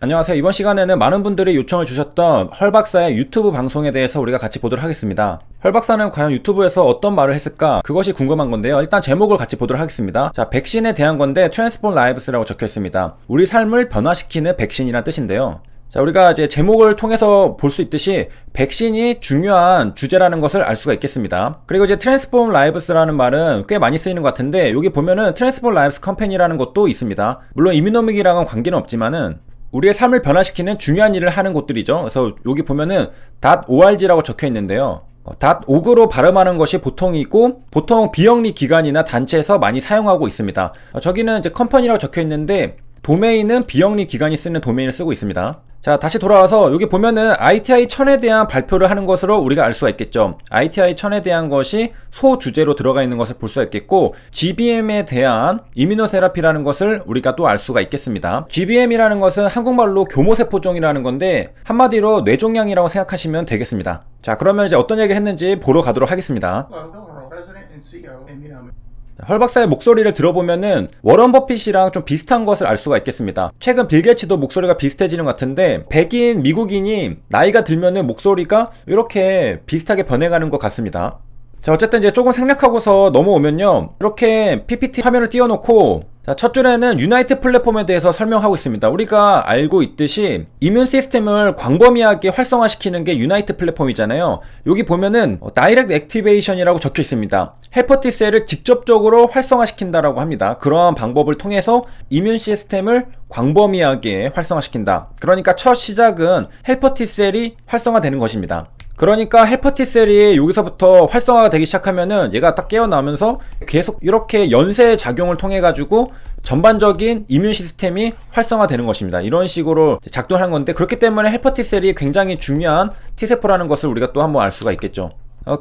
안녕하세요. 이번 시간에는 많은 분들이 요청을 주셨던 헐 박사의 유튜브 방송에 대해서 우리가 같이 보도록 하겠습니다. 헐 박사는 과연 유튜브에서 어떤 말을 했을까? 그것이 궁금한 건데요. 일단 제목을 같이 보도록 하겠습니다. 자, 백신에 대한 건데 Transform Lives라고 적혀 있습니다. 우리 삶을 변화시키는 백신이란 뜻인데요. 자, 우리가 이제 제목을 통해서 볼 수 있듯이 백신이 중요한 주제라는 것을 알 수가 있겠습니다. 그리고 이제 Transform Lives라는 말은 꽤 많이 쓰이는 것 같은데, 여기 보면은 Transform Lives Company라는 것도 있습니다. 물론 이미노믹이랑은 관계는 없지만은 우리의 삶을 변화시키는 중요한 일을 하는 곳들이죠. 그래서 여기 보면은 .org라고 적혀 있는데요. .org로 발음하는 것이 보통이고, 보통 비영리 기관이나 단체에서 많이 사용하고 있습니다. 저기는 이제 컴퍼니라고 적혀 있는데, 도메인은 비영리 기관이 쓰는 도메인을 쓰고 있습니다. 자, 다시 돌아와서 여기 보면은 ITI 1000에 대한 발표를 하는 것으로 우리가 알 수가 있겠죠. ITI 1000에 대한 것이 소주제로 들어가 있는 것을 볼 수가 있겠고, GBM에 대한 이뮤노테라피라는 것을 우리가 또 알 수가 있겠습니다. GBM이라는 것은 한국말로 교모세포종이라는 건데, 한마디로 뇌종양이라고 생각하시면 되겠습니다. 자, 그러면 이제 어떤 얘기를 했는지 보러 가도록 하겠습니다. 헐 박사의 목소리를 들어보면은 워런 버핏이랑 좀 비슷한 것을 알 수가 있겠습니다. 최근 빌 게이츠도 목소리가 비슷해지는 것 같은데, 백인 미국인이 나이가 들면은 목소리가 이렇게 비슷하게 변해가는 것 같습니다. 자, 어쨌든 이제 조금 생략하고서 넘어오면요, 이렇게 PPT 화면을 띄워놓고, 자, 첫 줄에는 유나이트 플랫폼에 대해서 설명하고 있습니다. 우리가 알고 있듯이 이뮨 시스템을 광범위하게 활성화시키는 게 유나이트 플랫폼이잖아요. 여기 보면은 다이렉트 액티베이션이라고 적혀 있습니다. 헬퍼 T셀을 직접적으로 활성화시킨다라고 합니다. 그러한 방법을 통해서 이뮨 시스템을 광범위하게 활성화시킨다. 그러니까 첫 시작은 헬퍼 T셀이 활성화되는 것입니다. 그러니까 헬퍼 T셀이 여기서부터 활성화가 되기 시작하면은 얘가 딱 깨어나면서 계속 이렇게 연쇄 작용을 통해 가지고 전반적인 이뮨 시스템이 활성화되는 것입니다. 이런 식으로 작동하는 건데, 그렇기 때문에 헬퍼 T셀이 굉장히 중요한 T세포라는 것을 우리가 또 한번 알 수가 있겠죠.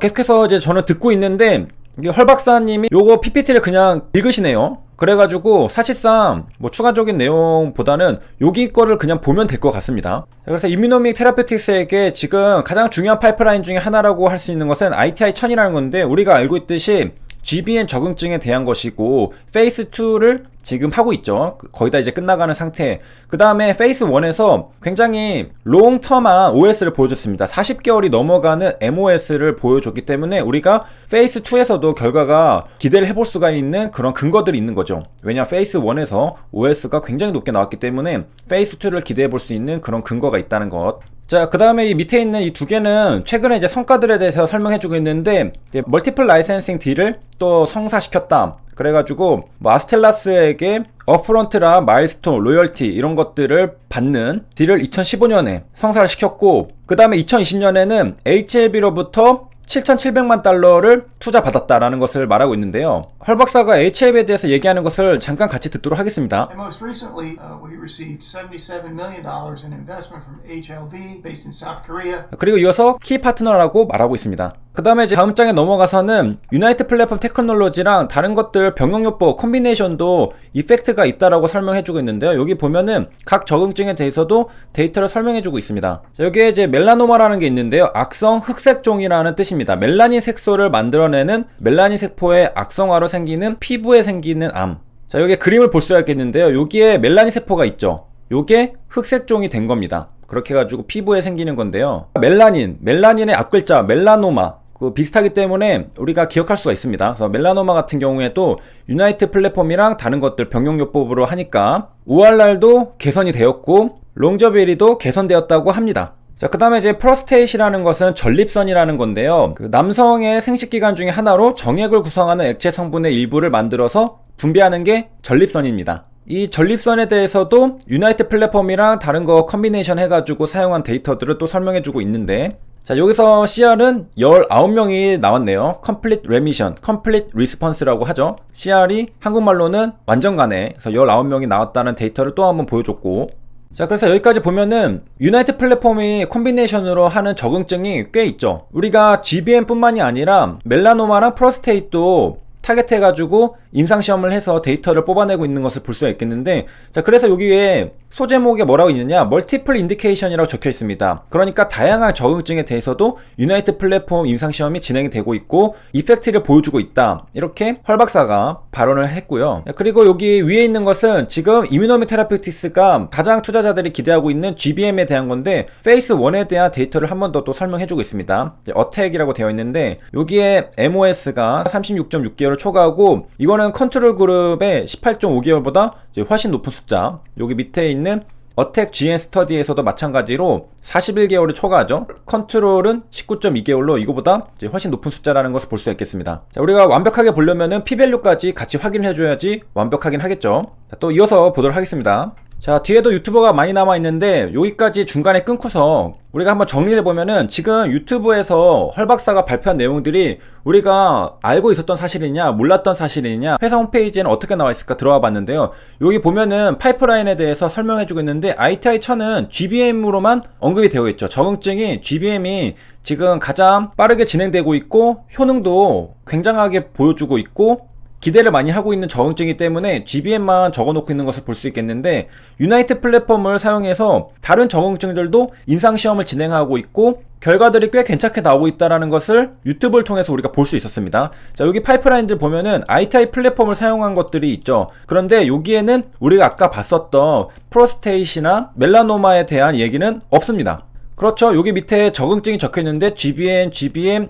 계속해서 이제 저는 듣고 있는데, 헐 박사님이 요거 PPT를 그냥 읽으시네요. 그래가지고 사실상 뭐 추가적인 내용보다는 여기 거를 그냥 보면 될 것 같습니다. 그래서 이뮤노믹 테라피틱스에게 지금 가장 중요한 파이프라인 중에 하나라고 할 수 있는 것은 ITI 1000이라는 건데, 우리가 알고 있듯이 GBM 적응증에 대한 것이고, 페이스 2를 지금 하고 있죠. 거의 다 이제 끝나가는 상태. 그 다음에 페이스 1에서 굉장히 롱텀한 OS를 보여줬습니다. 40개월이 넘어가는 MOS를 보여줬기 때문에 우리가 페이스 2에서도 결과가 기대를 해볼 수가 있는 그런 근거들이 있는 거죠. 왜냐, 페이스 1에서 OS가 굉장히 높게 나왔기 때문에 페이스 2를 기대해 볼 수 있는 그런 근거가 있다는 것. 자, 그 다음에 이 밑에 있는 이 두 개는 최근에 이제 성과들에 대해서 설명해주고 있는데, 멀티플 라이센싱 딜을 또 성사시켰다. 그래가지고 뭐 아스텔라스에게 어프런트라 마일스톤, 로열티 이런 것들을 받는 딜을 2015년에 성사를 시켰고, 그 다음에 2020년에는 HLB로부터 7,700만 달러를 투자받았다라는 것을 말하고 있는데요. 헐 박사가 HLB에 대해서 얘기하는 것을 잠깐 같이 듣도록 하겠습니다. Most recently, we received $77 million in investment from HLB based in South Korea. 그리고 이어서 키 파트너라고 말하고 있습니다. 그 다음에 이제 다음 장에 넘어가서는 유나이트 플랫폼 테크놀로지랑 다른 것들 병용요법 콤비네이션도 이펙트가 있다라고 설명해주고 있는데요. 여기 보면은 각 적응증에 대해서도 데이터를 설명해주고 있습니다. 자, 여기에 이제 멜라노마라는 게 있는데요. 악성 흑색종이라는 뜻입니다. 멜라닌 색소를 만들어내는 멜라닌 세포의 악성화로 생기는 피부에 생기는 암. 자, 여기에 그림을 볼 수가 있겠는데요. 여기에 멜라닌 세포가 있죠. 요게 흑색종이 된 겁니다. 그렇게 해가지고 피부에 생기는 건데요. 멜라닌의 앞글자 멜라노마 비슷하기 때문에 우리가 기억할 수가 있습니다. 그래서 멜라노마 같은 경우에도 유나이트 플랫폼이랑 다른 것들 병용요법으로 하니까 ORR도 개선이 되었고 롱저베리도 개선되었다고 합니다. 자, 그 다음에 이제 프로스테이시라는 것은 전립선이라는 건데요. 그 남성의 생식기관 중에 하나로 정액을 구성하는 액체 성분의 일부를 만들어서 분비하는 게 전립선입니다. 이 전립선에 대해서도 유나이트 플랫폼이랑 다른 거 컴비네이션 해가지고 사용한 데이터들을 또 설명해주고 있는데, 자, 여기서 CR은 19명이 나왔네요. Complete Remission, Complete Response라고 하죠. CR이 한국말로는 완전 간에, 그래서 19명이 나왔다는 데이터를 또 한번 보여줬고, 자, 그래서 여기까지 보면은 유나이트 플랫폼이 콤비네이션으로 하는 적응증이 꽤 있죠. 우리가 GBM 뿐만이 아니라 멜라노마랑 프로스테이트도 타겟해가지고 임상시험을 해서 데이터를 뽑아내고 있는 것을 볼 수가 있겠는데, 자, 그래서 여기에 소제목에 뭐라고 있느냐, 멀티플 인디케이션이라고 적혀 있습니다. 그러니까 다양한 적응증에 대해서도 유나이트 플랫폼 임상시험이 진행이 되고 있고 이펙트를 보여주고 있다, 이렇게 헐 박사가 발언을 했고요. 그리고 여기 위에 있는 것은 지금 이뮤노미 테라피틱스가 가장 투자자들이 기대하고 있는 GBM에 대한 건데, 페이스 1에 대한 데이터를 한 번 더 또 설명해주고 있습니다. 어택이라고 되어 있는데, 여기에 MOS가 36.6개월을 초과하고, 이거는 컨트롤 그룹의 18.5개월보다 훨씬 높은 숫자. 여기 밑에 있는 어택 GN 스터디에서도 마찬가지로 41개월을 초과하죠. 컨트롤은 19.2개월로 이거보다 훨씬 높은 숫자라는 것을 볼 수 있겠습니다. 자, 우리가 완벽하게 보려면은 P밸류까지 같이 확인을 해줘야지 완벽하긴 하겠죠. 자, 또 이어서 보도록 하겠습니다. 자, 뒤에도 유튜버가 많이 남아있는데 여기까지 중간에 끊고서 우리가 한번 정리를 해보면은, 지금 유튜브에서 헐 박사가 발표한 내용들이 우리가 알고 있었던 사실이냐 몰랐던 사실이냐, 회사 홈페이지에는 어떻게 나와있을까 들어와 봤는데요. 여기 보면은 파이프라인에 대해서 설명해주고 있는데, ITI 1000은 GBM으로만 언급이 되어 있죠. 적응증이 GBM이 지금 가장 빠르게 진행되고 있고 효능도 굉장하게 보여주고 있고 기대를 많이 하고 있는 적응증이기 때문에 GBM만 적어놓고 있는 것을 볼 수 있겠는데, 유나이트 플랫폼을 사용해서 다른 적응증들도 임상시험을 진행하고 있고 결과들이 꽤 괜찮게 나오고 있다는 것을 유튜브를 통해서 우리가 볼 수 있었습니다. 자, 여기 파이프라인들 보면은 ITI 플랫폼을 사용한 것들이 있죠. 그런데 여기에는 우리가 아까 봤었던 프로스테이시나 멜라노마에 대한 얘기는 없습니다. 그렇죠. 여기 밑에 적응증이 적혀 있는데 GBM,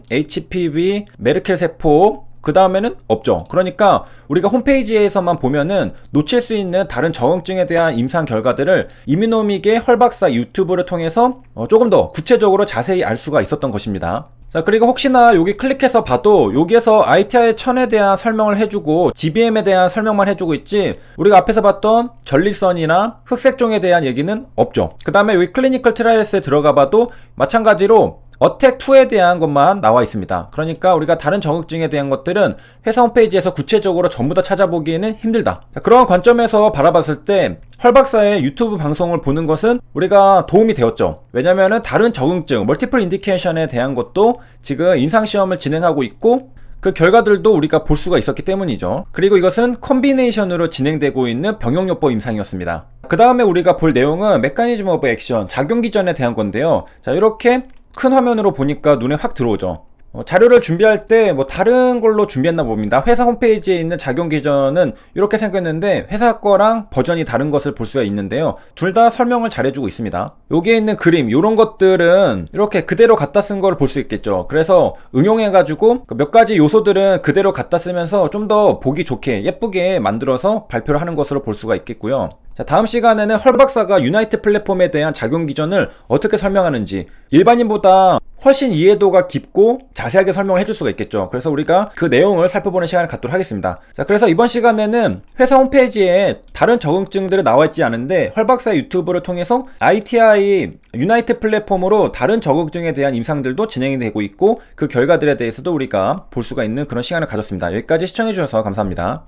HPV, 메르켈 세포, 그 다음에는 없죠. 그러니까 우리가 홈페이지에서만 보면은 놓칠 수 있는 다른 적응증에 대한 임상 결과들을 이뮤노믹의 헐 박사 유튜브를 통해서 조금 더 구체적으로 자세히 알 수가 있었던 것입니다. 자, 그리고 혹시나 여기 클릭해서 봐도 여기에서 ITI 1000에 대한 설명을 해주고 GBM에 대한 설명만 해주고 있지, 우리가 앞에서 봤던 전리선이나 흑색종에 대한 얘기는 없죠. 그 다음에 여기 클리니컬 트라이얼스에 들어가 봐도 마찬가지로 어택2에 대한 것만 나와 있습니다. 그러니까 우리가 다른 적응증에 대한 것들은 회사 홈페이지에서 구체적으로 전부 다 찾아보기에는 힘들다. 자, 그런 관점에서 바라봤을 때 헐 박사의 유튜브 방송을 보는 것은 우리가 도움이 되었죠. 왜냐면은 다른 적응증, 멀티플 인디케이션에 대한 것도 지금 임상시험을 진행하고 있고 그 결과들도 우리가 볼 수가 있었기 때문이죠. 그리고 이것은 콤비네이션으로 진행되고 있는 병용요법 임상이었습니다. 그 다음에 우리가 볼 내용은 메커니즘 오브 액션, 작용기전에 대한 건데요. 자, 이렇게 큰 화면으로 보니까 눈에 확 들어오죠. 자료를 준비할 때 뭐 다른 걸로 준비했나 봅니다. 회사 홈페이지에 있는 작용기전은 이렇게 생겼는데 회사 거랑 버전이 다른 것을 볼 수가 있는데요. 둘 다 설명을 잘 해주고 있습니다. 여기에 있는 그림, 이런 것들은 이렇게 그대로 갖다 쓴 걸 볼 수 있겠죠. 그래서 응용해가지고 몇 가지 요소들은 그대로 갖다 쓰면서 좀 더 보기 좋게 예쁘게 만들어서 발표를 하는 것으로 볼 수가 있겠고요. 자, 다음 시간에는 헐 박사가 유나이트 플랫폼에 대한 작용 기전을 어떻게 설명하는지, 일반인보다 훨씬 이해도가 깊고 자세하게 설명을 해줄 수가 있겠죠. 그래서 우리가 그 내용을 살펴보는 시간을 갖도록 하겠습니다. 자, 그래서 이번 시간에는 회사 홈페이지에 다른 적응증들이 나와 있지 않은데 헐 박사의 유튜브를 통해서 ITI 유나이트 플랫폼으로 다른 적응증에 대한 임상들도 진행이 되고 있고 그 결과들에 대해서도 우리가 볼 수가 있는 그런 시간을 가졌습니다. 여기까지 시청해주셔서 감사합니다.